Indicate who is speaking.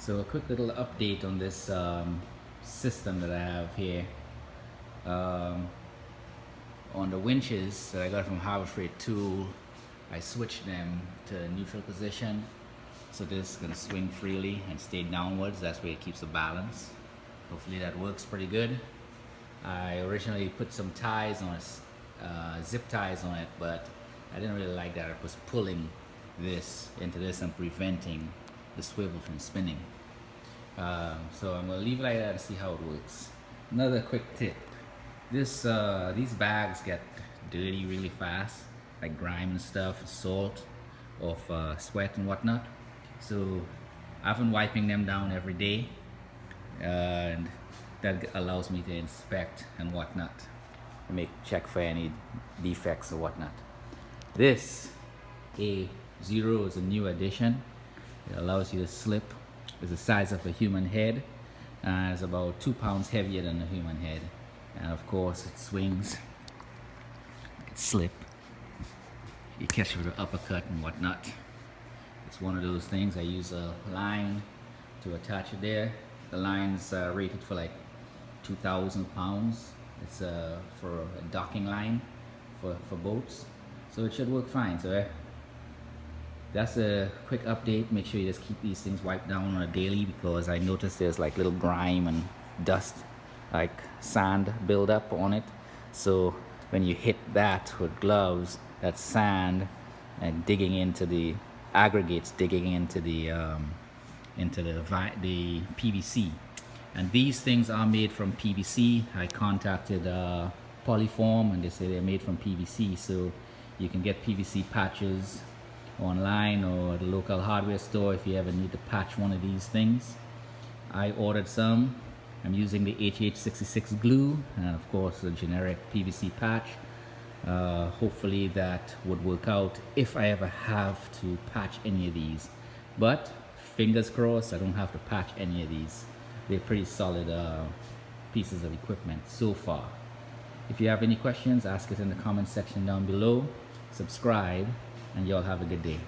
Speaker 1: So a quick little update on this system that I have here. Um, on the winches that I got from Harbor Freight Tool, I switched them to neutral position. So this is gonna swing freely and stay downwards. That's where it keeps the balance. Hopefully that works pretty good. I originally put some ties on it, zip ties on it, but I didn't really like that. It was pulling this into this and preventing the swivel from spinning. So I'm gonna leave it like that and see how it works. Another quick tip: these bags get dirty really fast, like grime and stuff, salt, of sweat and whatnot. So I've been wiping them down every day, and that allows me to inspect and whatnot, and check for any defects or whatnot. This A-0 is a new addition. It allows you to slip. It's the size of a human head, and it's about 2 pounds heavier than a human head, and of course it swings. You can slip, you catch with an uppercut and whatnot. It's one of those things. I use a line to attach it there. The line's rated for like 2,000 pounds. It's for a docking line for boats, so it should work fine. So that's a quick update. Make sure you just keep these things wiped down on a daily, because I noticed there's like little grime and dust, like sand build-up on it. So when you hit that with gloves, that sand and digging into the aggregates, digging into the PVC. And these things are made from PVC. I contacted Polyform, and they say they're made from PVC. So you can get PVC patches online or at a local hardware store if you ever need to patch one of these things. I ordered some. I'm using the HH66 glue and of course a generic PVC patch. Hopefully that would work out if I ever have to patch any of these, but fingers crossed I don't have to patch any of these. They're pretty solid pieces of equipment so far. If you have any questions, ask it in the comment section down below. Subscribe, and y'all have a good day.